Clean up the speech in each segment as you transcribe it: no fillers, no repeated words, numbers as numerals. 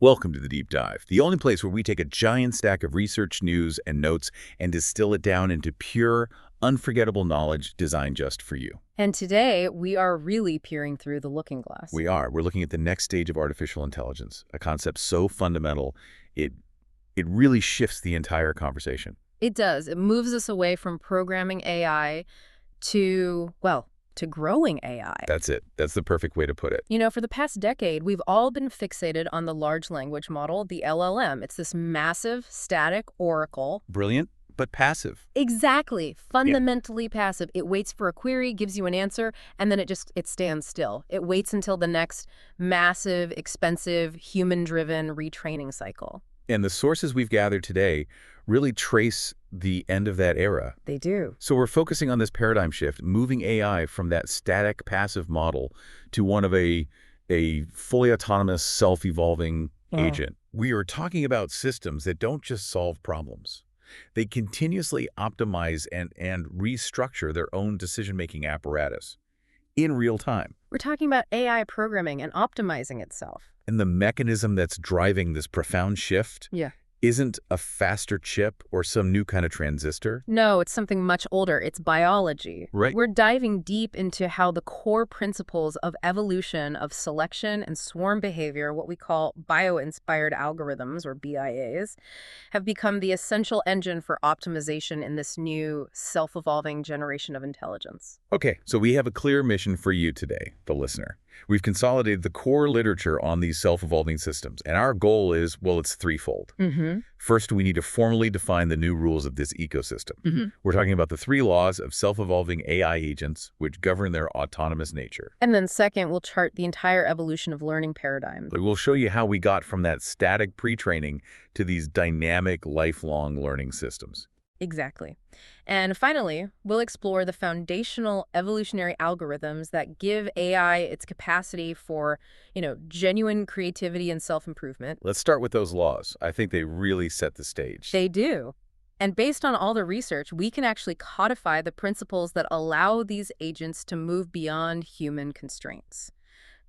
Welcome to the Deep Dive, the only place where we take a giant stack of research, news, and notes and distill it down into pure, unforgettable knowledge designed just for you. And today, we are really peering through the looking glass. We are. We're looking at the next stage of artificial intelligence, a concept so fundamental, it really shifts the entire conversation. It does. It moves us away from programming AI to, well, to growing AI. That's it. That's the perfect way to put it. You know, for the past decade, we've all been fixated on the large language model, the LLM. It's this massive, static oracle. Brilliant, but passive. Exactly. Fundamentally passive. It waits for a query, gives you an answer, and then it stands still. It waits until the next massive, expensive, human-driven retraining cycle. And the sources we've gathered today really trace the end of that era. They do. So we're focusing on this paradigm shift, moving AI from that static, passive model to one of a fully autonomous, self-evolving agent. We are talking about systems that don't just solve problems. They continuously optimize and restructure their own decision-making apparatus in real time. We're talking about AI programming and optimizing itself. And the mechanism that's driving this profound shift isn't a faster chip or some new kind of transistor. No, it's something much older. It's biology. Right. We're diving deep into how the core principles of evolution, of selection and swarm behavior, what we call bio-inspired algorithms, or BIAs, have become the essential engine for optimization in this new self-evolving generation of intelligence. Okay, so we have a clear mission for you today, the listener. We've consolidated the core literature on these self-evolving systems, and our goal is, well, it's threefold. First, we need to formally define the new rules of this ecosystem. We're talking about the 3 laws of self-evolving AI agents, which govern their autonomous nature. And then second, we'll chart the entire evolution of learning paradigms. We'll show you how we got from that static pre-training to these dynamic, lifelong learning systems. Exactly. And finally, we'll explore the foundational evolutionary algorithms that give AI its capacity for, genuine creativity and self-improvement. Let's start with those laws. I think they really set the stage. They do. And based on all the research, we can actually codify the principles that allow these agents to move beyond human constraints.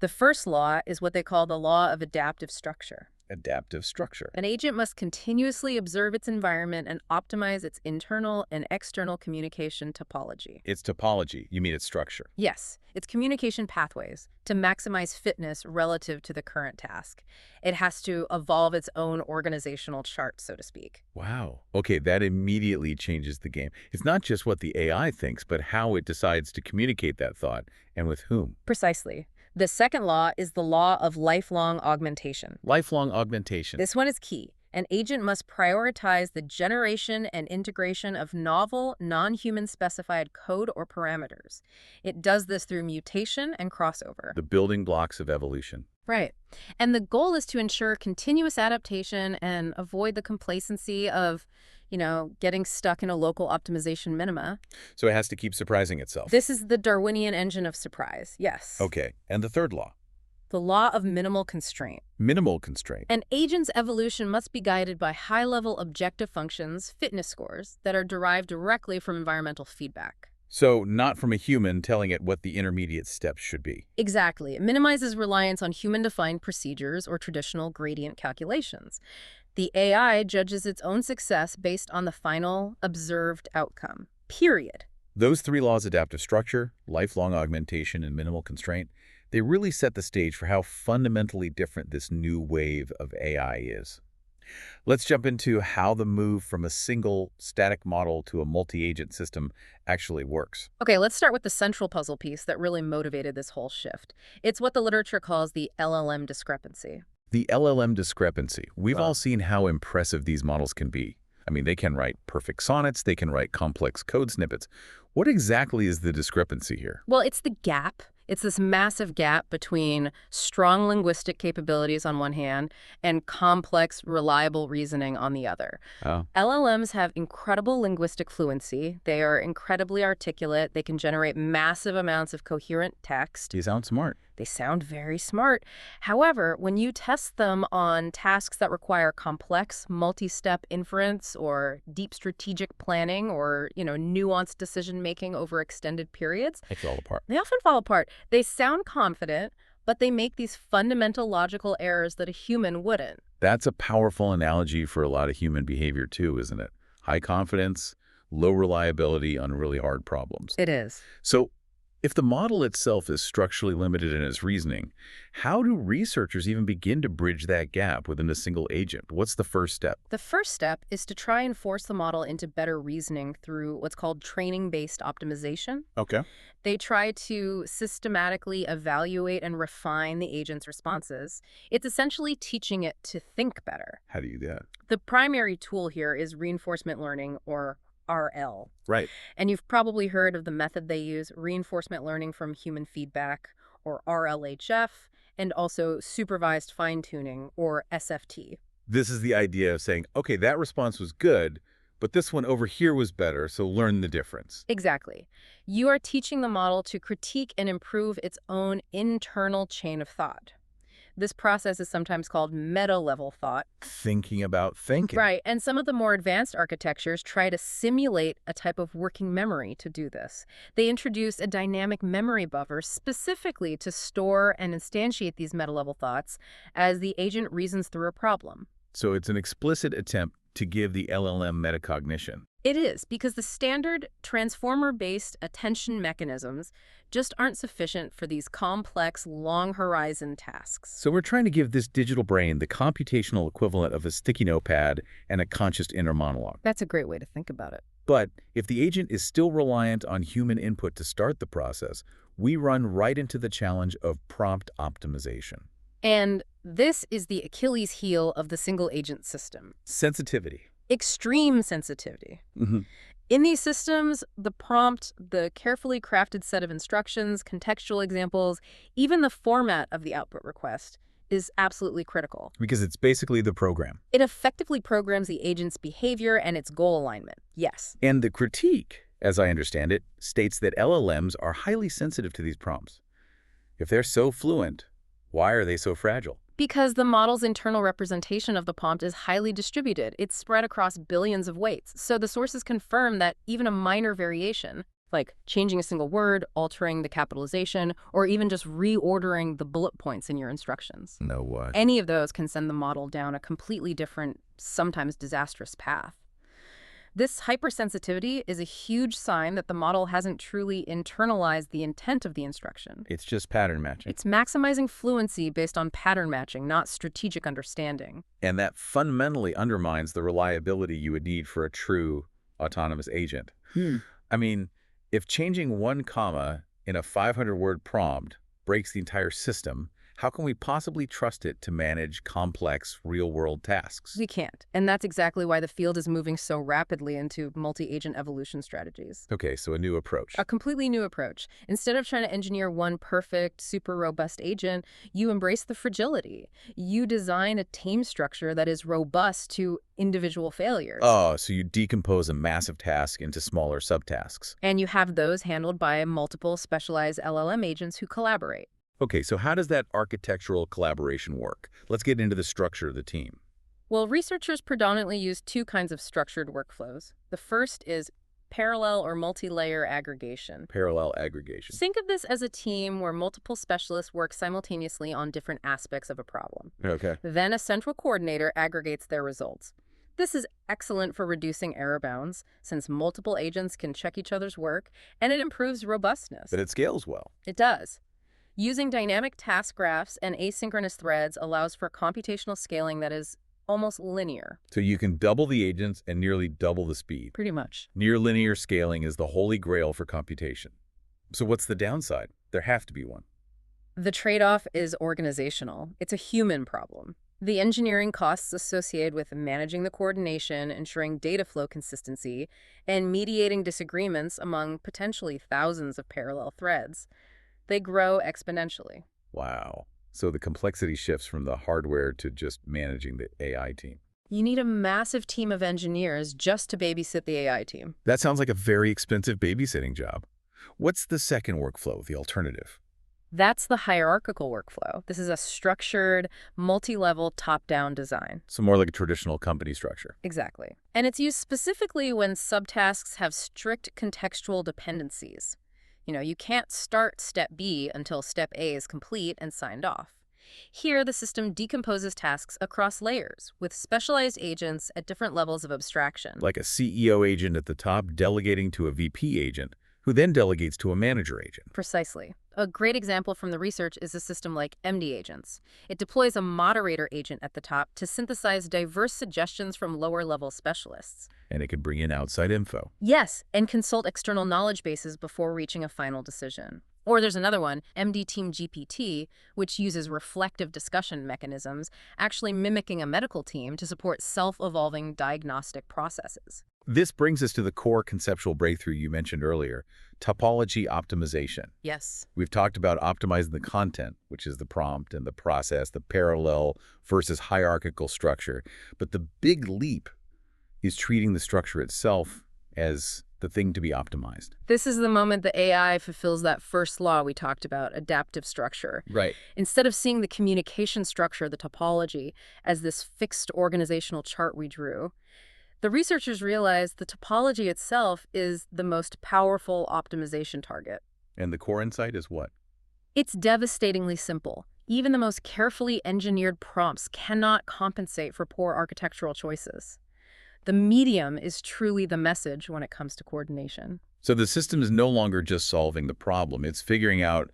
The first law is what they call the law of adaptive structure. Adaptive structure. An agent must continuously observe its environment and optimize its internal and external communication topology. Its topology, you mean its structure? Yes, its communication pathways to maximize fitness relative to the current task. It has to evolve its own organizational chart, so to speak. Wow. Okay, that immediately changes the game. It's not just what the AI thinks, but how it decides to communicate that thought and with whom. Precisely. The second law is the law of lifelong augmentation. Lifelong augmentation. This one is key. An agent must prioritize the generation and integration of novel, non-human specified code or parameters. It does this through mutation and crossover. The building blocks of evolution. Right. And the goal is to ensure continuous adaptation and avoid the complacency of, getting stuck in a local optimization minima. So it has to keep surprising itself. This is the Darwinian engine of surprise, yes. Okay. And the third law? The law of minimal constraint. Minimal constraint. An agent's evolution must be guided by high-level objective functions, fitness scores, that are derived directly from environmental feedback. So not from a human telling it what the intermediate steps should be. Exactly. It minimizes reliance on human-defined procedures or traditional gradient calculations. The AI judges its own success based on the final observed outcome. Period. Those 3 laws, adaptive structure, lifelong augmentation, and minimal constraint, they really set the stage for how fundamentally different this new wave of AI is. Let's jump into how the move from a single static model to a multi-agent system actually works. Okay, let's start with the central puzzle piece that really motivated this whole shift. It's what the literature calls the LLM discrepancy. The LLM discrepancy. We've all seen how impressive these models can be. I mean, they can write perfect sonnets, they can write complex code snippets. What exactly is the discrepancy here? Well, it's the gap. It's this massive gap between strong linguistic capabilities on one hand and complex, reliable reasoning on the other. Oh. LLMs have incredible linguistic fluency. They are incredibly articulate. They can generate massive amounts of coherent text. You sound smart. They sound very smart. However, when you test them on tasks that require complex, multi-step inference or deep strategic planning or, nuanced decision-making over extended periods, They fall apart. they often fall apart. They sound confident, but they make these fundamental logical errors that a human wouldn't. That's a powerful analogy for a lot of human behavior too, isn't it? High confidence, low reliability on really hard problems. It is. So, if the model itself is structurally limited in its reasoning, how do researchers even begin to bridge that gap within a single agent? What's the first step? The first step is to try and force the model into better reasoning through what's called training-based optimization. Okay. They try to systematically evaluate and refine the agent's responses. It's essentially teaching it to think better. How do you do that? The primary tool here is reinforcement learning, or RL. Right. And you've probably heard of the method they use, reinforcement learning from human feedback, or RLHF, and also supervised fine-tuning, or SFT. This is the idea of saying, okay, that response was good, but this one over here was better, so learn the difference. Exactly. You are teaching the model to critique and improve its own internal chain of thought. This process is sometimes called meta-level thought. Thinking about thinking. Right, and some of the more advanced architectures try to simulate a type of working memory to do this. They introduce a dynamic memory buffer specifically to store and instantiate these meta-level thoughts as the agent reasons through a problem. So it's an explicit attempt to give the LLM metacognition. It is, because the standard transformer-based attention mechanisms just aren't sufficient for these complex, long-horizon tasks. So we're trying to give this digital brain the computational equivalent of a sticky notepad and a conscious inner monologue. That's a great way to think about it. But if the agent is still reliant on human input to start the process, we run right into the challenge of prompt optimization. And this is the Achilles heel of the single-agent system. Sensitivity. Extreme sensitivity. In these systems, the prompt, the carefully crafted set of instructions, contextual examples, even the format of the output request is absolutely critical. Because it's basically the program. It effectively programs the agent's behavior and its goal alignment. Yes. And the critique, as I understand it, states that LLMs are highly sensitive to these prompts. If they're so fluent, why are they so fragile? Because the model's internal representation of the prompt is highly distributed. It's spread across billions of weights. So the sources confirm that even a minor variation, like changing a single word, altering the capitalization, or even just reordering the bullet points in your instructions, No what? any of those can send the model down a completely different, sometimes disastrous path. This hypersensitivity is a huge sign that the model hasn't truly internalized the intent of the instruction. It's just pattern matching. It's maximizing fluency based on pattern matching, not strategic understanding. And that fundamentally undermines the reliability you would need for a true autonomous agent. I mean, if changing one comma in a 500-word prompt breaks the entire system, how can we possibly trust it to manage complex, real-world tasks? We can't. And that's exactly why the field is moving so rapidly into multi-agent evolution strategies. Okay, so a new approach. A completely new approach. Instead of trying to engineer one perfect, super robust agent, you embrace the fragility. You design a team structure that is robust to individual failures. Oh, so you decompose a massive task into smaller subtasks. And you have those handled by multiple specialized LLM agents who collaborate. Okay, so how does that architectural collaboration work? Let's get into the structure of the team. Well, researchers predominantly use two kinds of structured workflows. The first is parallel or multi-layer aggregation. Parallel aggregation. Think of this as a team where multiple specialists work simultaneously on different aspects of a problem. Okay. Then a central coordinator aggregates their results. This is excellent for reducing error bounds, since multiple agents can check each other's work, and it improves robustness. But it scales well. It does. Using dynamic task graphs and asynchronous threads allows for computational scaling that is almost linear. So you can double the agents and nearly double the speed. Pretty much. Near linear scaling is the holy grail for computation. So what's the downside? There have to be one. The trade-off is organizational. It's a human problem. The engineering costs associated with managing the coordination, ensuring data flow consistency, and mediating disagreements among potentially thousands of parallel threads, they grow exponentially. Wow. So the complexity shifts from the hardware to just managing the AI team. You need a massive team of engineers just to babysit the AI team. That sounds like a very expensive babysitting job. What's the second workflow, the alternative? That's the hierarchical workflow. This is a structured, multi-level, top-down design. So more like a traditional company structure. Exactly. And it's used specifically when subtasks have strict contextual dependencies. You can't start step B until step A is complete and signed off. Here, the system decomposes tasks across layers, with specialized agents at different levels of abstraction. Like a CEO agent at the top delegating to a VP agent, who then delegates to a manager agent. Precisely. A great example from the research is a system like MD agents. It deploys a moderator agent at the top to synthesize diverse suggestions from lower-level specialists. And it can bring in outside info. Yes, and consult external knowledge bases before reaching a final decision. Or there's another one, MD Team GPT, which uses reflective discussion mechanisms, actually mimicking a medical team to support self-evolving diagnostic processes. This brings us to the core conceptual breakthrough you mentioned earlier, topology optimization. Yes. We've talked about optimizing the content, which is the prompt and the process, the parallel versus hierarchical structure. But the big leap is treating the structure itself as the thing to be optimized. This is the moment the AI fulfills that first law we talked about, adaptive structure. Right. Instead of seeing the communication structure, the topology, as this fixed organizational chart we drew, the researchers realized the topology itself is the most powerful optimization target. And the core insight is what? It's devastatingly simple. Even the most carefully engineered prompts cannot compensate for poor architectural choices. The medium is truly the message when it comes to coordination. So the system is no longer just solving the problem. It's figuring out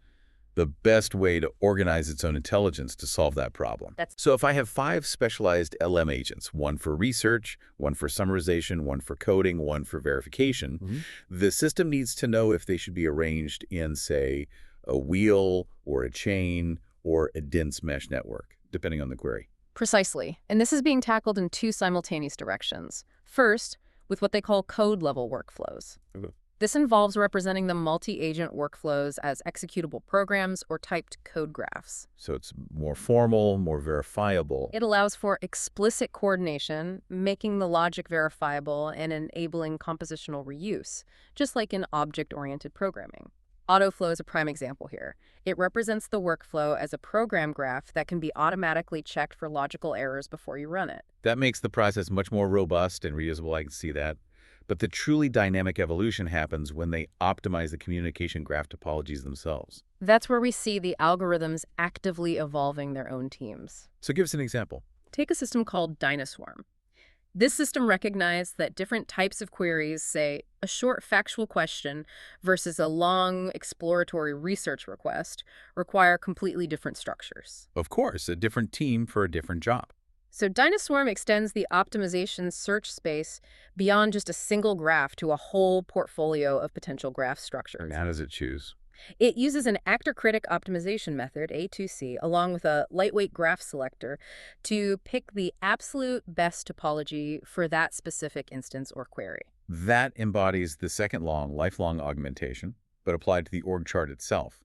the best way to organize its own intelligence to solve that problem. So if I have 5 specialized LM agents, one for research, one for summarization, one for coding, one for verification, the system needs to know if they should be arranged in, say, a wheel or a chain or a dense mesh network, depending on the query. Precisely. And this is being tackled in 2 simultaneous directions. First, with what they call code-level workflows. Okay. This involves representing the multi-agent workflows as executable programs or typed code graphs. So it's more formal, more verifiable. It allows for explicit coordination, making the logic verifiable and enabling compositional reuse, just like in object-oriented programming. Autoflow is a prime example here. It represents the workflow as a program graph that can be automatically checked for logical errors before you run it. That makes the process much more robust and reusable. I can see that. But the truly dynamic evolution happens when they optimize the communication graph topologies themselves. That's where we see the algorithms actively evolving their own teams. So give us an example. Take a system called Dynaswarm. This system recognized that different types of queries, say a short factual question versus a long exploratory research request, require completely different structures. Of course, a different team for a different job. So Dynaswarm extends the optimization search space beyond just a single graph to a whole portfolio of potential graph structures. And how does it choose? It uses an actor-critic optimization method, A2C, along with a lightweight graph selector to pick the absolute best topology for that specific instance or query. That embodies the second law, lifelong augmentation, but applied to the org chart itself.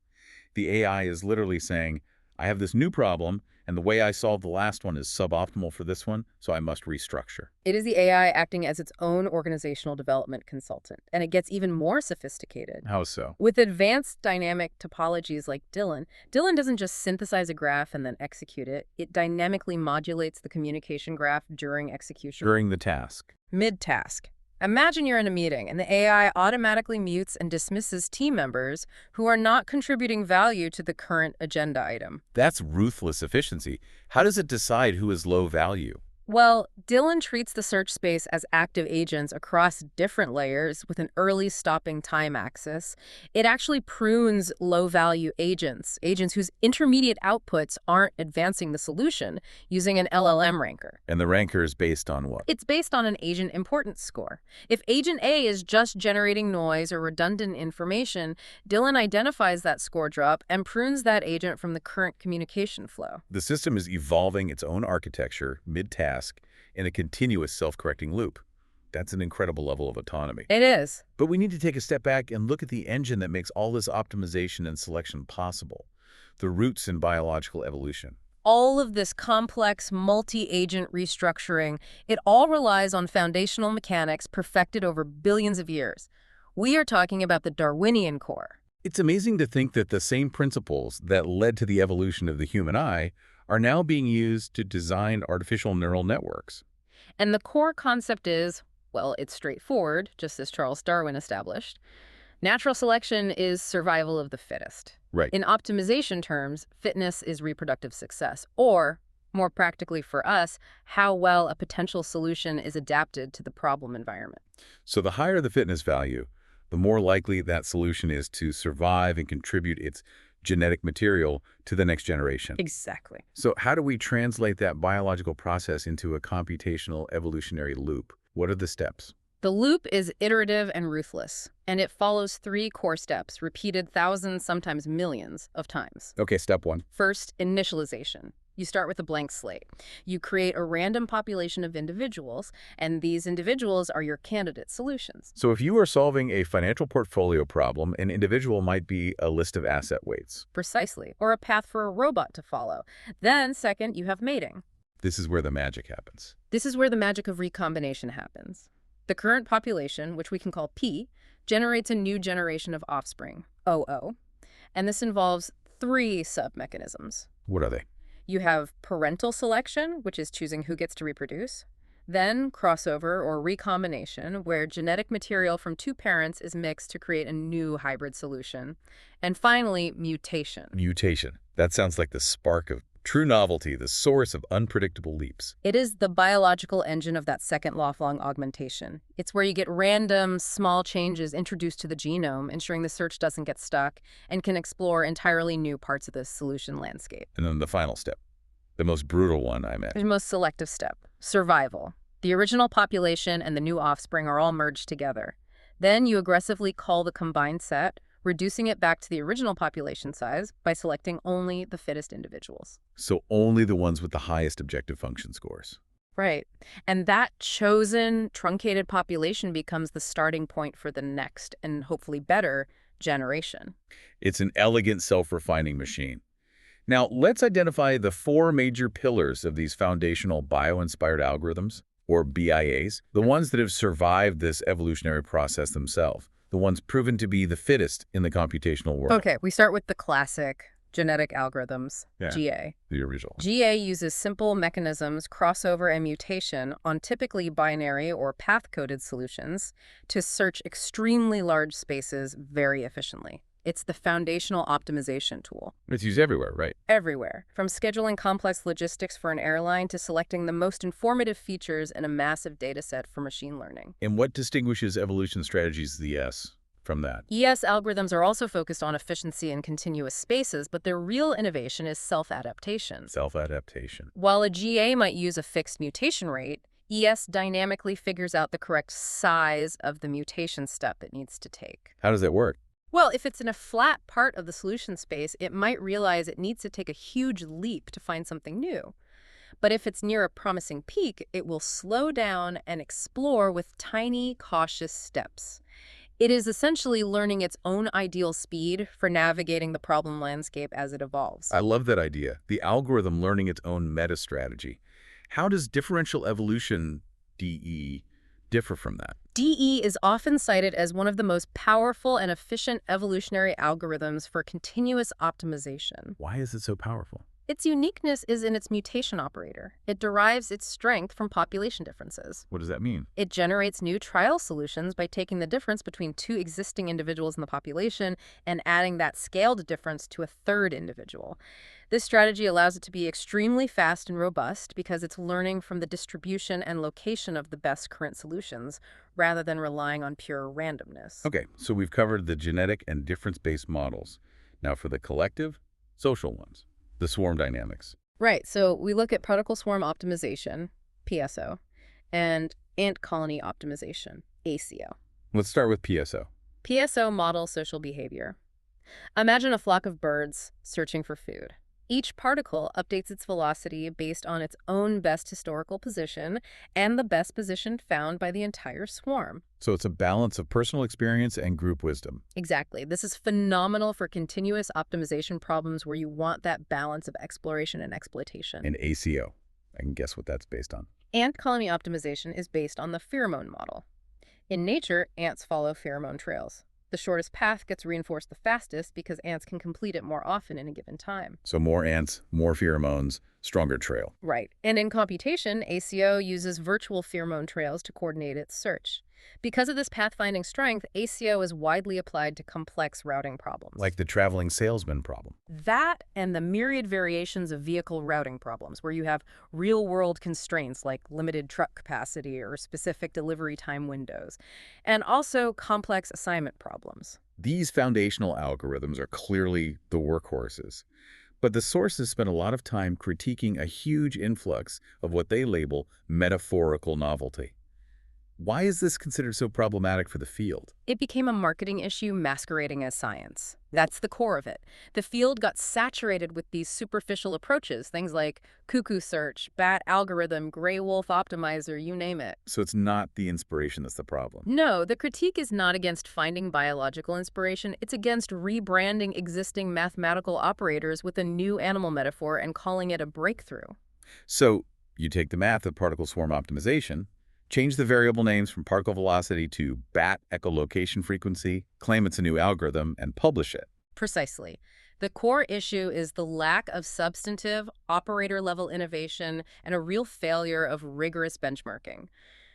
The AI is literally saying, I have this new problem, and the way I solved the last one is suboptimal for this one, so I must restructure. It is the AI acting as its own organizational development consultant, and it gets even more sophisticated. How so? With advanced dynamic topologies like Dylan doesn't just synthesize a graph and then execute it. It dynamically modulates the communication graph during execution. During the task. Mid-task. Imagine you're in a meeting and the AI automatically mutes and dismisses team members who are not contributing value to the current agenda item. That's ruthless efficiency. How does it decide who is low value? Well, Dylan treats the search space as active agents across different layers with an early stopping time axis. It actually prunes low-value agents whose intermediate outputs aren't advancing the solution, using an LLM ranker. And the ranker is based on what? It's based on an agent importance score. If agent A is just generating noise or redundant information, Dylan identifies that score drop and prunes that agent from the current communication flow. The system is evolving its own architecture mid-task in a continuous self-correcting loop. That's an incredible level of autonomy. It is. But we need to take a step back and look at the engine that makes all this optimization and selection possible, the roots in biological evolution. All of this complex multi-agent restructuring, it all relies on foundational mechanics perfected over billions of years. We are talking about the Darwinian core. It's amazing to think that the same principles that led to the evolution of the human eye are now being used to design artificial neural networks. And the core concept is, well, it's straightforward, just as Charles Darwin established. Natural selection is survival of the fittest. Right. In optimization terms, fitness is reproductive success, or, more practically for us, how well a potential solution is adapted to the problem environment. So the higher the fitness value, the more likely that solution is to survive and contribute its genetic material to the next generation. Exactly. So how do we translate that biological process into a computational evolutionary loop? What are the steps? The loop is iterative and ruthless, and it follows three core steps, repeated thousands, sometimes millions of times. Okay, step one. First, initialization. You start with a blank slate. You create a random population of individuals, and these individuals are your candidate solutions. So if you are solving a financial portfolio problem, an individual might be a list of asset weights. Precisely, or a path for a robot to follow. Then, second, you have mating. This is where the magic happens. This is where the magic of recombination happens. The current population, which we can call P, generates a new generation of offspring, OO, and this involves three sub-mechanisms. What are they? You have parental selection, which is choosing who gets to reproduce. Then crossover or recombination, where genetic material from two parents is mixed to create a new hybrid solution. And finally, mutation. Mutation. That sounds like the spark of true novelty, the source of unpredictable leaps. It is the biological engine of that second lifelong augmentation. It's where you get random, small changes introduced to the genome, ensuring the search doesn't get stuck, and can explore entirely new parts of the solution landscape. And then the final step, the most brutal one, I imagine. The most selective step, survival. The original population and the new offspring are all merged together. Then you aggressively cull the combined set, reducing it back to the original population size by selecting only the fittest individuals. So only the ones with the highest objective function scores. Right. And that chosen, truncated population becomes the starting point for the next, and hopefully better, generation. It's an elegant self-refining machine. Now, let's identify the four major pillars of these foundational bio-inspired algorithms, or BIAs, the ones that have survived this evolutionary process themselves, the ones proven to be the fittest in the computational world. Okay, we start with the classic genetic algorithms, Yeah. GA. The original. GA uses simple mechanisms, crossover and mutation, on typically binary or path-coded solutions to search extremely large spaces very efficiently. It's the foundational optimization tool. It's used everywhere, right? Everywhere, from scheduling complex logistics for an airline to selecting the most informative features in a massive data set for machine learning. And what distinguishes evolution strategies ES from that? ES algorithms are also focused on efficiency in continuous spaces, but their real innovation is self-adaptation. Self-adaptation. While a GA might use a fixed mutation rate, ES dynamically figures out the correct size of the mutation step it needs to take. How does that work? Well, if it's in a flat part of the solution space, it might realize it needs to take a huge leap to find something new. But if it's near a promising peak, it will slow down and explore with tiny, cautious steps. It is essentially learning its own ideal speed for navigating the problem landscape as it evolves. I love that idea. The algorithm learning its own meta strategy. How does differential evolution, DE, differ from that? DE is often cited as one of the most powerful and efficient evolutionary algorithms for continuous optimization. Why is it so powerful? Its uniqueness is in its mutation operator. It derives its strength from population differences. What does that mean? It generates new trial solutions by taking the difference between two existing individuals in the population and adding that scaled difference to a third individual. This strategy allows it to be extremely fast and robust because it's learning from the distribution and location of the best current solutions rather than relying on pure randomness. Okay, so we've covered the genetic and difference-based models. Now for the collective, social ones, the swarm dynamics. Right, so we look at particle swarm optimization, PSO, and ant colony optimization, ACO. Let's start with PSO. PSO models social behavior. Imagine a flock of birds searching for food. Each particle updates its velocity based on its own best historical position and the best position found by the entire swarm. So it's a balance of personal experience and group wisdom. Exactly. This is phenomenal for continuous optimization problems where you want that balance of exploration and exploitation. And ACO. I can guess what that's based on. Ant colony optimization is based on the pheromone model. In nature, ants follow pheromone trails. The shortest path gets reinforced the fastest because ants can complete it more often in a given time. So more ants, more pheromones, stronger trail. Right. And in computation, ACO uses virtual pheromone trails to coordinate its search. Because of this pathfinding strength, ACO is widely applied to complex routing problems. Like the traveling salesman problem. That and the myriad variations of vehicle routing problems, where you have real-world constraints like limited truck capacity or specific delivery time windows, and also complex assignment problems. These foundational algorithms are clearly the workhorses. But the sources spent a lot of time critiquing a huge influx of what they label metaphorical novelty. Why is this considered so problematic for the field? It became a marketing issue masquerading as science. That's the core of it. The field got saturated with these superficial approaches, things like cuckoo search, bat algorithm, gray wolf optimizer, you name it. So it's not the inspiration that's the problem. No, the critique is not against finding biological inspiration. It's against rebranding existing mathematical operators with a new animal metaphor and calling it a breakthrough. So you take the math of particle swarm optimization, change the variable names from particle velocity to bat echolocation frequency, claim it's a new algorithm, and publish it. Precisely. The core issue is the lack of substantive, operator-level innovation and a real failure of rigorous benchmarking.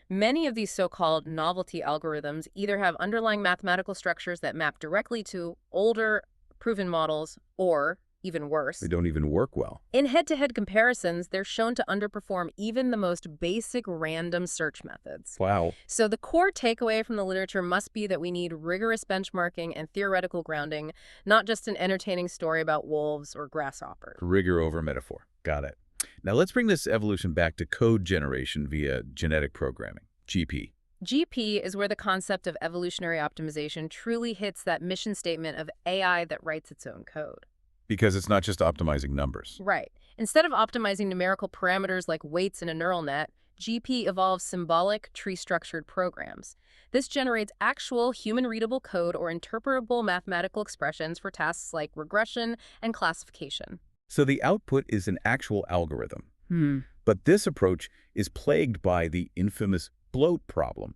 Many of these so-called novelty algorithms either have underlying mathematical structures that map directly to older, proven models, or, even worse, They don't even work well. in head-to-head comparisons, they're shown to underperform even the most basic random search methods. Wow. So the core takeaway from the literature must be that we need rigorous benchmarking and theoretical grounding, not just an entertaining story about wolves or grasshoppers. Rigor over metaphor. Got it. Now let's bring this evolution back to code generation via genetic programming, GP. GP is where the concept of evolutionary optimization truly hits that mission statement of AI that writes its own code. Because it's not just optimizing numbers. Right. Instead of optimizing numerical parameters like weights in a neural net, GP evolves symbolic, tree-structured programs. This generates actual human-readable code or interpretable mathematical expressions for tasks like regression and classification. So the output is an actual algorithm. Hmm. But this approach is plagued by the infamous bloat problem.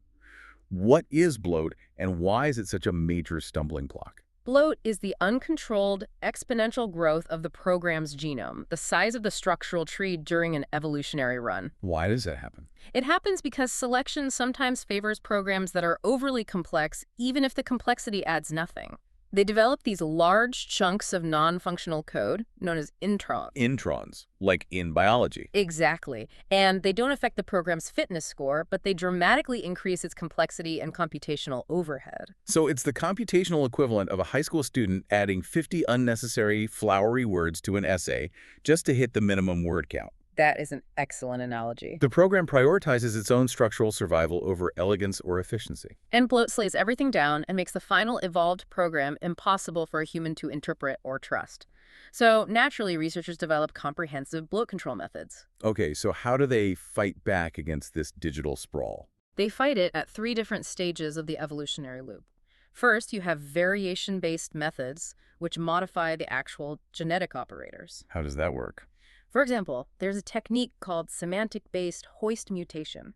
What is bloat, and why is it such a major stumbling block? Bloat is the uncontrolled, exponential growth of the program's genome, the size of the structural tree during an evolutionary run. Why does that happen? It happens because selection sometimes favors programs that are overly complex, even if the complexity adds nothing. They develop these large chunks of non-functional code, known as introns. Introns, like in biology. Exactly. And they don't affect the program's fitness score, but they dramatically increase its complexity and computational overhead. So it's the computational equivalent of a high school student adding 50 unnecessary flowery words to an essay just to hit the minimum word count. That is an excellent analogy. The program prioritizes its own structural survival over elegance or efficiency. And bloat slays everything down and makes the final evolved program impossible for a human to interpret or trust. So naturally, researchers develop comprehensive bloat control methods. Okay, so how do they fight back against this digital sprawl? They fight it at 3 different stages of the evolutionary loop. First, you have variation-based methods, which modify the actual genetic operators. How does that work? For example, there's a technique called semantic-based hoist mutation.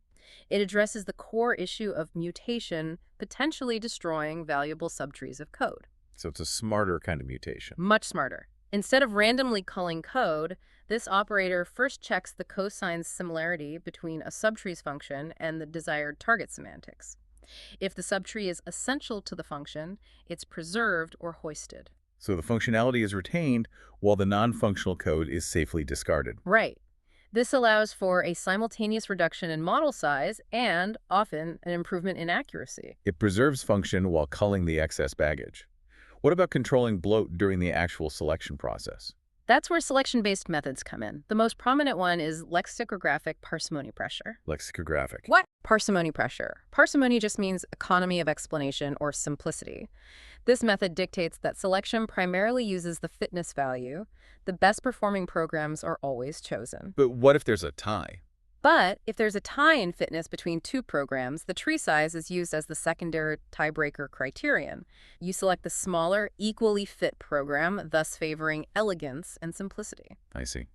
It addresses the core issue of mutation potentially destroying valuable subtrees of code. So it's a smarter kind of mutation. Much smarter. Instead of randomly culling code, this operator first checks the cosine similarity between a subtree's function and the desired target semantics. If the subtree is essential to the function, it's preserved or hoisted. So the functionality is retained while the non-functional code is safely discarded. Right. This allows for a simultaneous reduction in model size and, often, an improvement in accuracy. It preserves function while culling the excess baggage. What about controlling bloat during the actual selection process? That's where selection-based methods come in. The most prominent one is lexicographic parsimony pressure. Lexicographic. What? Parsimony pressure. Parsimony just means economy of explanation or simplicity. This method dictates that selection primarily uses the fitness value. The best performing programs are always chosen. But what if there's a tie? But if there's a tie in fitness between 2 programs, the tree size is used as the secondary tiebreaker criterion. You select the smaller, equally fit program, thus favoring elegance and simplicity. I see.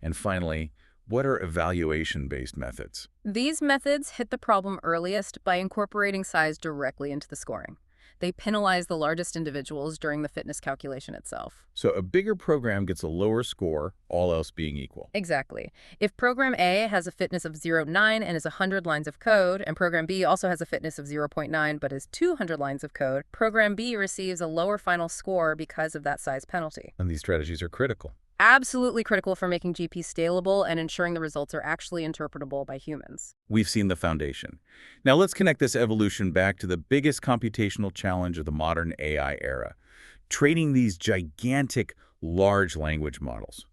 And finally, what are evaluation-based methods? These methods hit the problem earliest by incorporating size directly into the scoring. They penalize the largest individuals during the fitness calculation itself. So a bigger program gets a lower score, all else being equal. Exactly. If Program A has a fitness of 0.9 and is 100 lines of code, and Program B also has a fitness of 0.9 but is 200 lines of code, Program B receives a lower final score because of that size penalty. And these strategies are critical. Absolutely critical for making GP scalable and ensuring the results are actually interpretable by humans. We've seen the foundation. Now let's connect this evolution back to the biggest computational challenge of the modern AI era, training these gigantic large language models.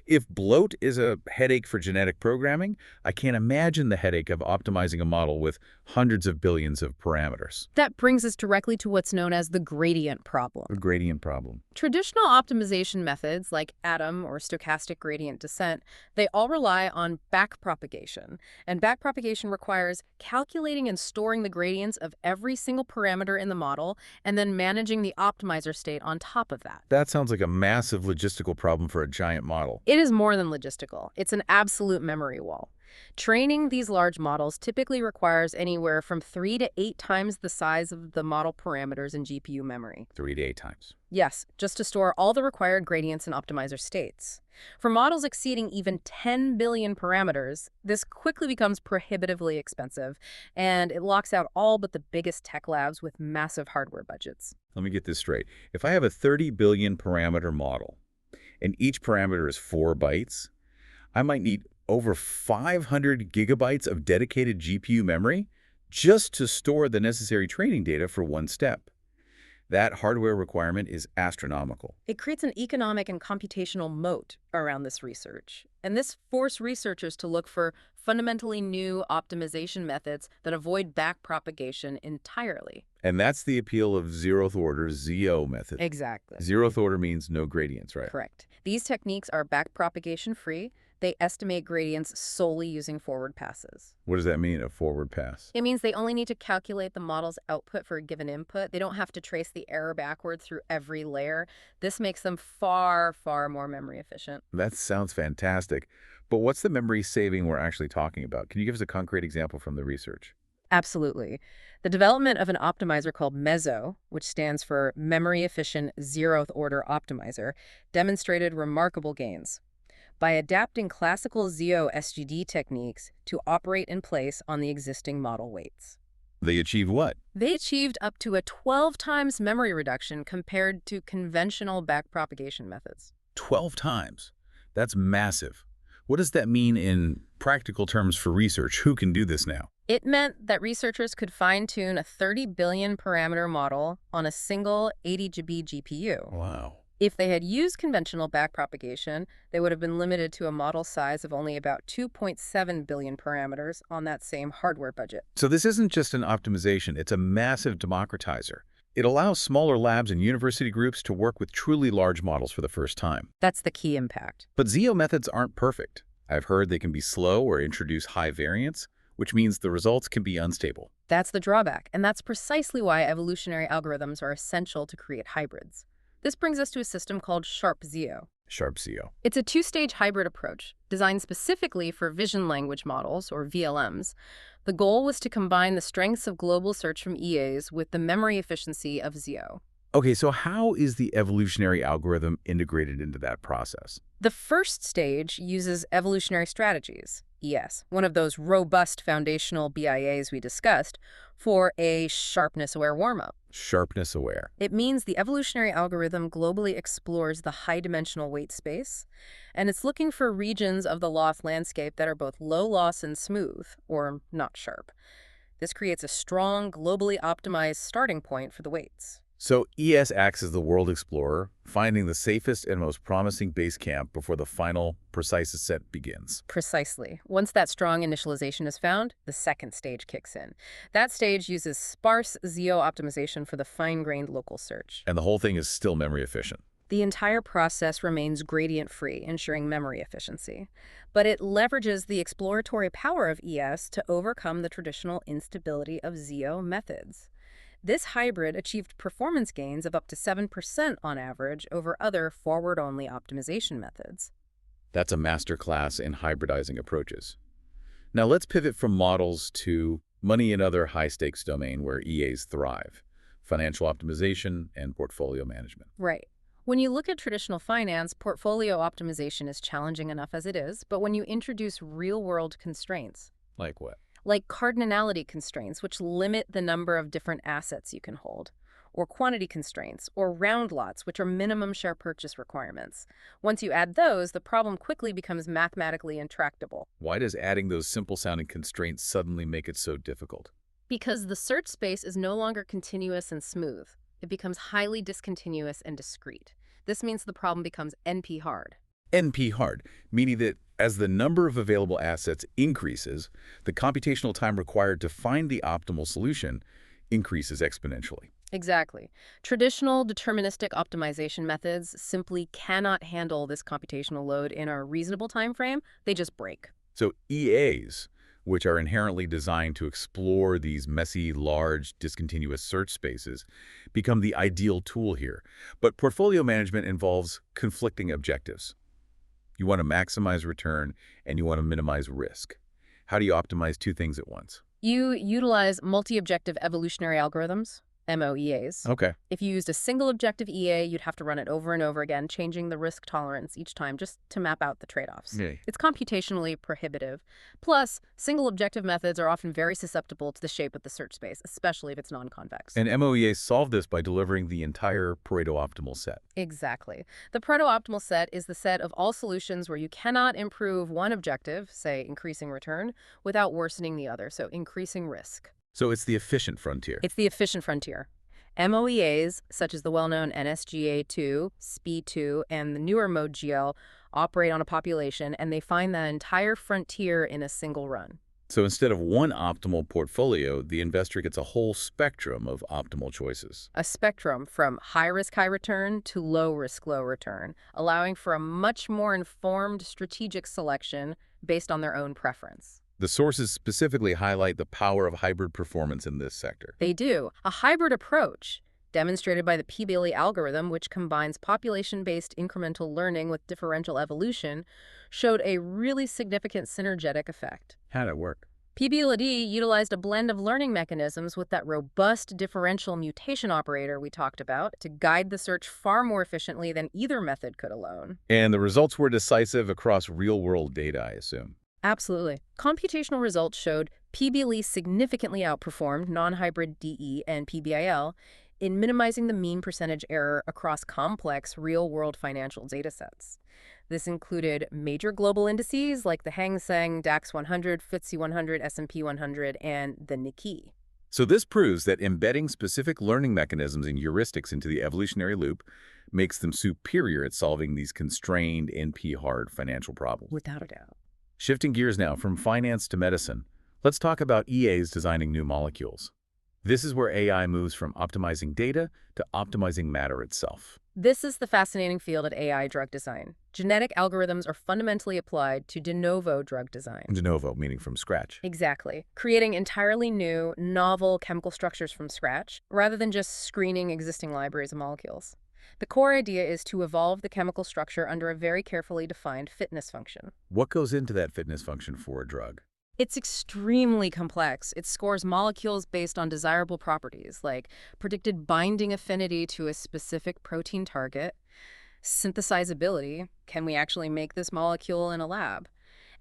If bloat is a headache for genetic programming, I can't imagine the headache of optimizing a model with hundreds of billions of parameters. That brings us directly to what's known as the gradient problem. A gradient problem. Traditional optimization methods like atom or stochastic gradient descent, they all rely on backpropagation. And backpropagation requires calculating and storing the gradients of every single parameter in the model and then managing the optimizer state on top of that. That sounds like a massive logistical problem for a giant model. It is more than logistical. It's an absolute memory wall. Training these large models typically requires anywhere from 3 to 8 times the size of the model parameters in GPU memory. 3 to 8 times. Yes, just to store all the required gradients and optimizer states. For models exceeding even 10 billion parameters, this quickly becomes prohibitively expensive, and it locks out all but the biggest tech labs with massive hardware budgets. Let me get this straight. If I have a 30 billion parameter model, and each parameter is 4 bytes, I might need over 500 gigabytes of dedicated GPU memory just to store the necessary training data for one step. That hardware requirement is astronomical. It creates an economic and computational moat around this research. And this forced researchers to look for fundamentally new optimization methods that avoid backpropagation entirely. And that's the appeal of zeroth order ZO method. Exactly. Zeroth order means no gradients, right? Correct. These techniques are backpropagation free. They estimate gradients solely using forward passes. What does that mean, a forward pass? It means they only need to calculate the model's output for a given input. They don't have to trace the error backward through every layer. This makes them far, far more memory efficient. That sounds fantastic. But what's the memory saving we're actually talking about? Can you give us a concrete example from the research? Absolutely. The development of an optimizer called MESO, which stands for Memory Efficient Zeroth Order Optimizer, demonstrated remarkable gains. By adapting classical ZO SGD techniques to operate in place on the existing model weights. They achieved what? They achieved up to a 12 times memory reduction compared to conventional backpropagation methods. 12 times. That's massive. What does that mean in practical terms for research? Who can do this now? It meant that researchers could fine-tune a 30 billion parameter model on a single 80 GB GPU. Wow. If they had used conventional backpropagation, they would have been limited to a model size of only about 2.7 billion parameters on that same hardware budget. So this isn't just an optimization, it's a massive democratizer. It allows smaller labs and university groups to work with truly large models for the first time. That's the key impact. But ZO methods aren't perfect. I've heard they can be slow or introduce high variance, which means the results can be unstable. That's the drawback, and that's precisely why evolutionary algorithms are essential to create hybrids. This brings us to a system called SharpZO. SharpZO. It's a two-stage hybrid approach designed specifically for vision language models, or VLMs. The goal was to combine the strengths of global search from EAs with the memory efficiency of ZO. Okay, so how is the evolutionary algorithm integrated into that process? The first stage uses evolutionary strategies, ES, one of those robust foundational BIAs we discussed, for a sharpness-aware warm-up. Sharpness-aware. It means the evolutionary algorithm globally explores the high-dimensional weight space, and it's looking for regions of the loss landscape that are both low-loss and smooth, or not sharp. This creates a strong, globally optimized starting point for the weights. So ES acts as the world explorer, finding the safest and most promising base camp before the final, precise ascent begins. Precisely. Once that strong initialization is found, the second stage kicks in. That stage uses sparse ZO optimization for the fine-grained local search. And the whole thing is still memory efficient. The entire process remains gradient-free, ensuring memory efficiency. But it leverages the exploratory power of ES to overcome the traditional instability of ZO methods. This hybrid achieved performance gains of up to 7% on average over other forward-only optimization methods. That's a masterclass in hybridizing approaches. Now let's pivot from models to money and other high-stakes domain where EAs thrive. financial optimization, and portfolio management. Right. When you look at traditional finance, portfolio optimization is challenging enough as it is, but when you introduce real-world constraints, Like what? like cardinality constraints, which limit the number of different assets you can hold, or quantity constraints, or round lots, which are minimum share purchase requirements. Once you add those, the problem quickly becomes mathematically intractable. Why does adding those simple-sounding constraints suddenly make it so difficult? Because the search space is no longer continuous and smooth. It becomes highly discontinuous and discrete. This means the problem becomes NP-hard. NP-hard, meaning that as the number of available assets increases, the computational time required to find the optimal solution increases exponentially. Exactly. Traditional deterministic optimization methods simply cannot handle this computational load in a reasonable time frame. They just break. So EAs, which are inherently designed to explore these messy, large, discontinuous search spaces, become the ideal tool here. But portfolio management involves conflicting objectives. You want to maximize return and you want to minimize risk. How do you optimize two things at once? You utilize multi-objective evolutionary algorithms, MOEAs. Okay. If you used a single objective EA, you'd have to run it over and over again, changing the risk tolerance each time just to map out the trade-offs. Yeah. It's computationally prohibitive. Plus, single objective methods are often very susceptible to the shape of the search space, especially if it's non-convex. And MOEAs solve this by delivering the entire Pareto optimal set. Exactly. The proto-optimal set is the set of all solutions where you cannot improve one objective, say increasing return, without worsening the other, so increasing risk. So it's the efficient frontier. It's the efficient frontier. MOEAs, such as the well-known NSGA2, SPE2, and the newer ModeGL, operate on a population, and they find that entire frontier in a single run. So instead of one optimal portfolio, the investor gets a whole spectrum of optimal choices. A spectrum from high-risk, high-return to low-risk, low-return, allowing for a much more informed strategic selection based on their own preference. The sources specifically highlight the power of hybrid performance in this sector. They do. A hybrid approach, demonstrated by the PBLE algorithm, which combines population-based incremental learning with differential evolution, showed a really significant synergetic effect. How'd it work? PBLE utilized a blend of learning mechanisms with that robust differential mutation operator we talked about to guide the search far more efficiently than either method could alone. And the results were decisive across real-world data, I assume. Absolutely. Computational results showed PBLE significantly outperformed non-hybrid DE and PBIL in minimizing the mean percentage error across complex real-world financial datasets. This included major global indices like the Hang Seng, DAX 100, FTSE 100, S&P 100, and the Nikkei. So this proves that embedding specific learning mechanisms and heuristics into the evolutionary loop makes them superior at solving these constrained NP-hard financial problems. Without a doubt. Shifting gears now from finance to medicine, let's talk about EAs designing new molecules. This is where AI moves from optimizing data to optimizing matter itself. This is the fascinating field of AI drug design. Genetic algorithms are fundamentally applied to de novo drug design. De novo, meaning from scratch. Exactly. Creating entirely new, novel chemical structures from scratch, rather than just screening existing libraries of molecules. The core idea is to evolve the chemical structure under a very carefully defined fitness function. What goes into that fitness function for a drug? It's extremely complex. It scores molecules based on desirable properties, like predicted binding affinity to a specific protein target, synthesizability, can we actually make this molecule in a lab,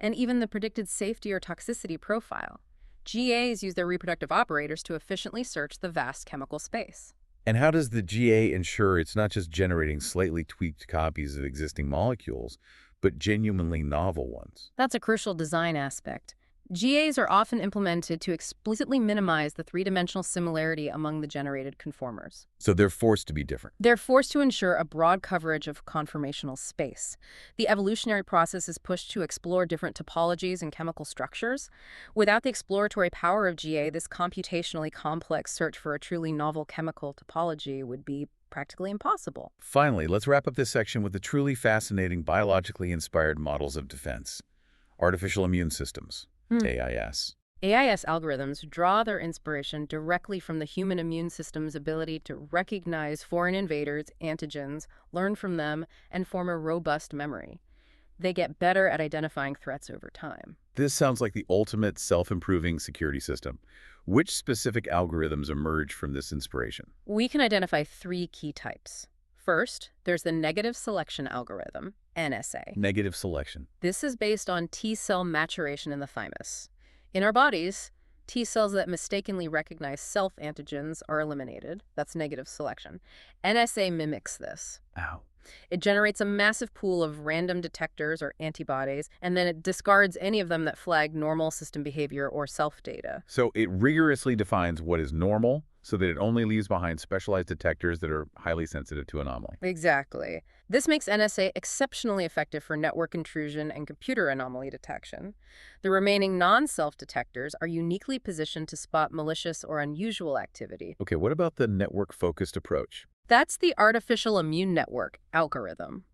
and even the predicted safety or toxicity profile. GAs use their reproductive operators to efficiently search the vast chemical space. And how does the GA ensure it's not just generating slightly tweaked copies of existing molecules, but genuinely novel ones? That's a crucial design aspect. GAs are often implemented to explicitly minimize the three-dimensional similarity among the generated conformers. So they're forced to be different. They're forced to ensure a broad coverage of conformational space. The evolutionary process is pushed to explore different topologies and chemical structures. Without the exploratory power of GA, this computationally complex search for a truly novel chemical topology would be practically impossible. Finally, let's wrap up this section with the truly fascinating biologically inspired models of defense. Artificial immune systems, AIS. AIS algorithms draw their inspiration directly from the human immune system's ability to recognize foreign invaders, antigens, learn from them, and form a robust memory. They get better at identifying threats over time. This sounds like the ultimate self-improving security system. Which specific algorithms emerge from this inspiration? We can identify three key types. First, there's the negative selection algorithm, NSA. Negative selection. This is based on T cell maturation in the thymus. In our bodies, T cells that mistakenly recognize self-antigens are eliminated. That's negative selection. NSA mimics this. Ow. It generates a massive pool of random detectors or antibodies, and then it discards any of them that flag normal system behavior or self-data. So it rigorously defines what is normal so that it only leaves behind specialized detectors that are highly sensitive to anomaly. Exactly. This makes NSA exceptionally effective for network intrusion and computer anomaly detection. The remaining non-self detectors are uniquely positioned to spot malicious or unusual activity. Okay, what about the network-focused approach? That's the artificial immune network algorithm.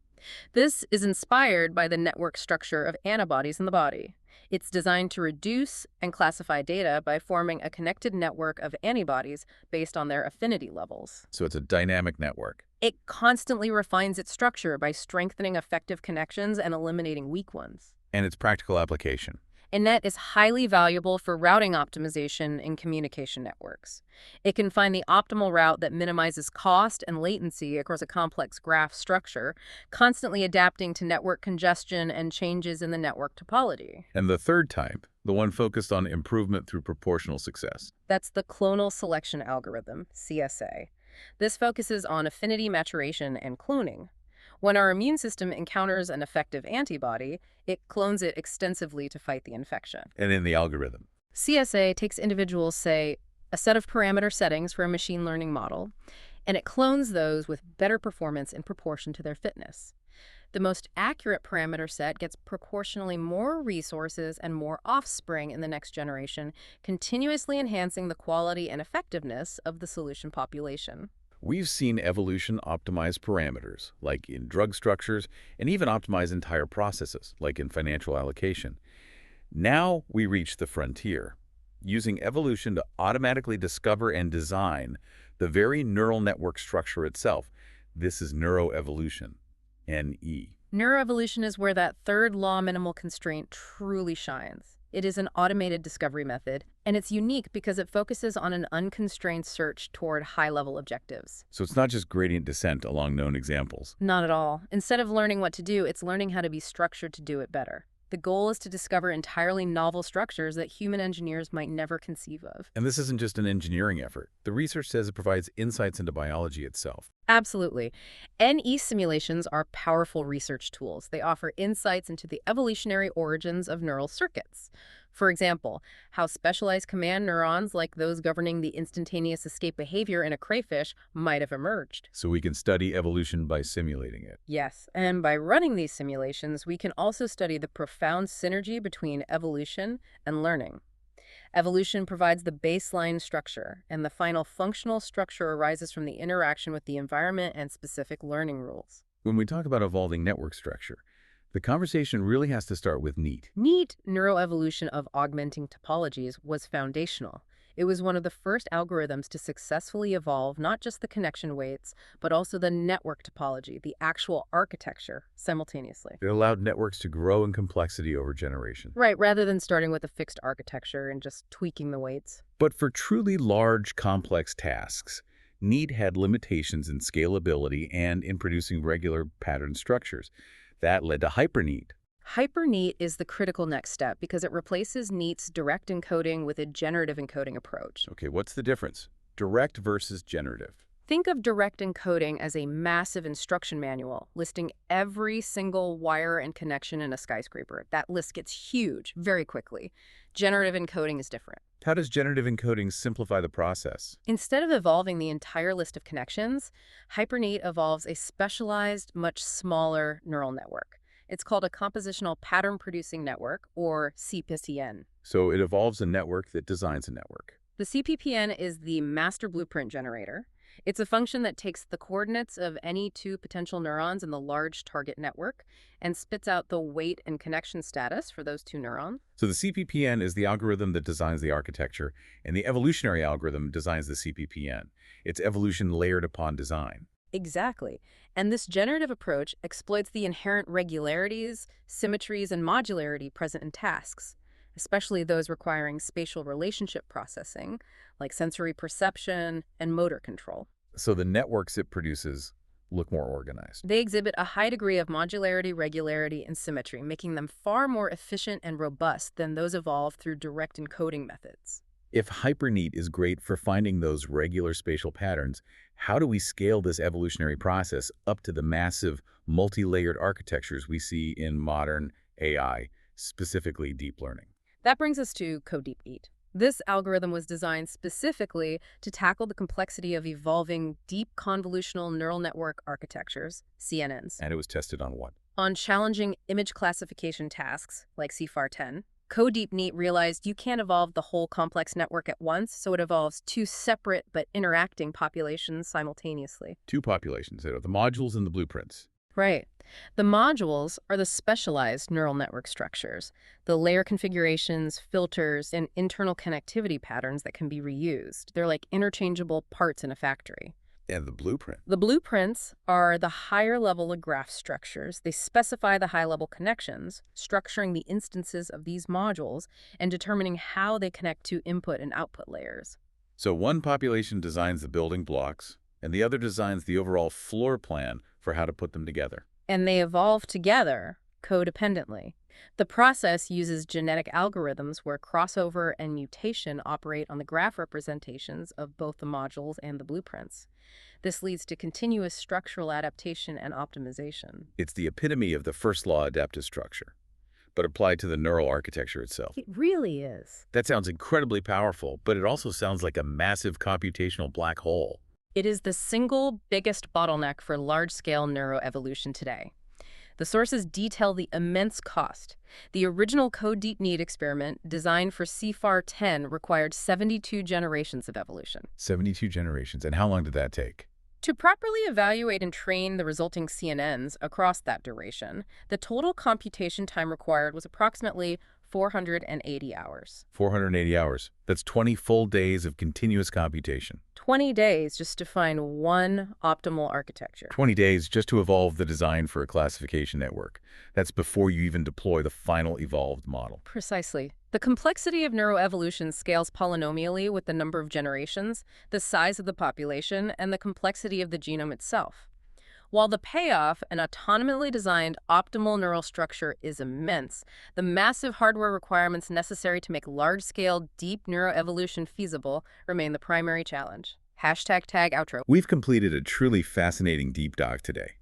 This is inspired by the network structure of antibodies in the body. It's designed to reduce and classify data by forming a connected network of antibodies based on their affinity levels. So it's a dynamic network. It constantly refines its structure by strengthening effective connections and eliminating weak ones. And its practical application. And that is highly valuable for routing optimization in communication networks. It can find the optimal route that minimizes cost and latency across a complex graph structure, constantly adapting to network congestion and changes in the network topology. And the third type, the one focused on improvement through proportional success. That's the clonal selection algorithm, CSA. This focuses on affinity maturation and cloning. When our immune system encounters an effective antibody, it clones it extensively to fight the infection. And in the algorithm. CSA takes individuals, say, a set of parameter settings for a machine learning model, and it clones those with better performance in proportion to their fitness. The most accurate parameter set gets proportionally more resources and more offspring in the next generation, continuously enhancing the quality and effectiveness of the solution population. We've seen evolution optimize parameters, like in drug structures, and even optimize entire processes, like in financial allocation. Now we reach the frontier, using evolution to automatically discover and design the very neural network structure itself. This is neuroevolution, NE. Neuroevolution is where that third law minimal constraint truly shines. It is an automated discovery method, and it's unique because it focuses on an unconstrained search toward high-level objectives. So it's not just gradient descent along known examples. Not at all. Instead of learning what to do, it's learning how to be structured to do it better. The goal is to discover entirely novel structures that human engineers might never conceive of. And this isn't just an engineering effort. The research says it provides insights into biology itself. Absolutely. NE simulations are powerful research tools. They offer insights into the evolutionary origins of neural circuits. For example, how specialized command neurons like those governing the instantaneous escape behavior in a crayfish might have emerged. So we can study evolution by simulating it. Yes, and by running these simulations, we can also study the profound synergy between evolution and learning. Evolution provides the baseline structure, and the final functional structure arises from the interaction with the environment and specific learning rules. When we talk about evolving network structure, the conversation really has to start with NEAT. NEAT, neuroevolution of augmenting topologies, was foundational. It was one of the first algorithms to successfully evolve not just the connection weights, but also the network topology, the actual architecture, simultaneously. It allowed networks to grow in complexity over generations. Right, rather than starting with a fixed architecture and just tweaking the weights. But for truly large, complex tasks, NEAT had limitations in scalability and in producing regular pattern structures. That led to HyperNEAT. HyperNEAT is the critical next step because it replaces NEAT's direct encoding with a generative encoding approach. Okay, what's the difference? Direct versus generative. Think of direct encoding as a massive instruction manual listing every single wire and connection in a skyscraper. That list gets huge very quickly. Generative encoding is different. How does generative encoding simplify the process? Instead of evolving the entire list of connections, HyperNEAT evolves a specialized, much smaller neural network. It's called a compositional pattern-producing network, or CPPN. So it evolves a network that designs a network. The CPPN is the master blueprint generator. It's a function that takes the coordinates of any two potential neurons in the large target network and spits out the weight and connection status for those two neurons. So the CPPN is the algorithm that designs the architecture, and the evolutionary algorithm designs the CPPN. It's evolution layered upon design. Exactly. And this generative approach exploits the inherent regularities, symmetries, and modularity present in tasks, especially those requiring spatial relationship processing, like sensory perception and motor control. So the networks it produces look more organized. They exhibit a high degree of modularity, regularity, and symmetry, making them far more efficient and robust than those evolved through direct encoding methods. If HyperNeat is great for finding those regular spatial patterns, how do we scale this evolutionary process up to the massive, multi-layered architectures we see in modern AI, specifically deep learning? That brings us to CodeDeep. This algorithm was designed specifically to tackle the complexity of evolving deep convolutional neural network architectures, CNNs, And it was tested on what? on challenging image classification tasks like CFAR10. CodeDeep realized you can't evolve the whole complex network at once, so it evolves two separate but interacting populations simultaneously. Two populations, the modules and the blueprints. Right. The modules are the specialized neural network structures, the layer configurations, filters, and internal connectivity patterns that can be reused. They're like interchangeable parts in a factory. And the blueprint. The blueprints are the higher level of graph structures. They specify the high-level connections, structuring the instances of these modules and determining how they connect to input and output layers. So one population designs the building blocks, and the other designs the overall floor plan for how to put them together. And they evolve together codependently. The process uses genetic algorithms where crossover and mutation operate on the graph representations of both the modules and the blueprints. This leads to continuous structural adaptation and optimization. It's the epitome of the first law adaptive structure, but applied to the neural architecture itself. It really is. That sounds incredibly powerful, but it also sounds like a massive computational black hole. It is the single biggest bottleneck for large-scale neuroevolution today. The sources detail the immense cost. The original CodeDeep experiment, designed for CFAR10, required 72 generations of evolution. 72 generations. And how long did that take? To properly evaluate and train the resulting CNNs across that duration, the total computation time required was approximately 480 hours. 480 hours. That's 20 full days of continuous computation. 20 days just to find one optimal architecture. 20 days just to evolve the design for a classification network. That's before you even deploy the final evolved model. Precisely. The complexity of neuroevolution scales polynomially with the number of generations, the size of the population, and the complexity of the genome itself. While the payoff, an autonomously designed optimal neural structure, is immense, the massive hardware requirements necessary to make large-scale, deep neuroevolution feasible remain the primary challenge. #tag outro. We've completed a truly fascinating deep dive today.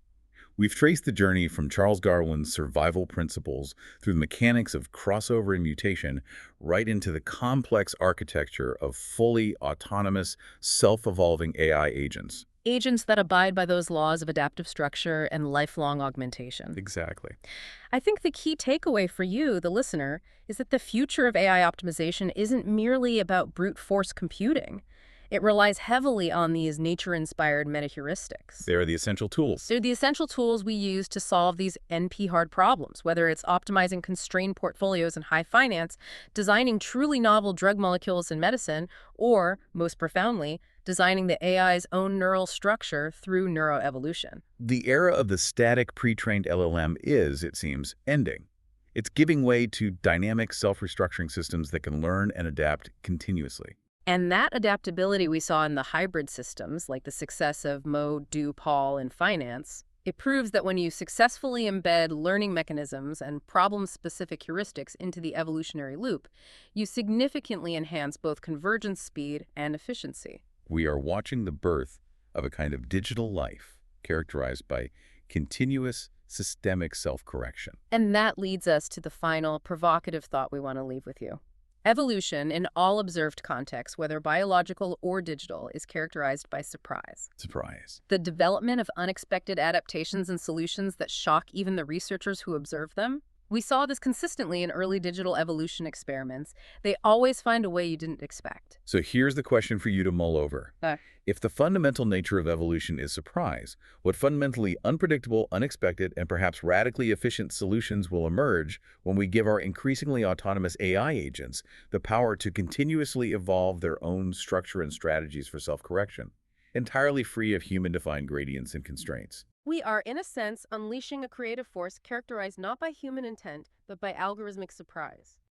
We've traced the journey from Charles Darwin's survival principles through the mechanics of crossover and mutation right into the complex architecture of fully autonomous, self-evolving AI agents. Agents that abide by those laws of adaptive structure and lifelong augmentation. Exactly. I think the key takeaway for you, the listener, is that the future of AI optimization isn't merely about brute force computing. It relies heavily on these nature-inspired metaheuristics. They are the essential tools. They're the essential tools we use to solve these NP-hard problems, whether it's optimizing constrained portfolios in high finance, designing truly novel drug molecules in medicine, or, most profoundly, designing the AI's own neural structure through neuroevolution. The era of the static pre-trained LLM is, it seems, ending. It's giving way to dynamic self-restructuring systems that can learn and adapt continuously. And that adaptability we saw in the hybrid systems, like the success of Mo, Do, Paul in finance, it proves that when you successfully embed learning mechanisms and problem-specific heuristics into the evolutionary loop, you significantly enhance both convergence speed and efficiency. We are watching the birth of a kind of digital life characterized by continuous systemic self-correction. And that leads us to the final provocative thought we want to leave with you. Evolution, in all observed contexts, whether biological or digital, is characterized by surprise. Surprise. The development of unexpected adaptations and solutions that shock even the researchers who observe them. We saw this consistently in early digital evolution experiments. They always find a way you didn't expect. So here's the question for you to mull over. If the fundamental nature of evolution is surprise, what fundamentally unpredictable, unexpected, and perhaps radically efficient solutions will emerge when we give our increasingly autonomous AI agents the power to continuously evolve their own structure and strategies for self-correction? entirely free of human-defined gradients and constraints. We are, in a sense, unleashing a creative force characterized not by human intent, but by algorithmic surprise.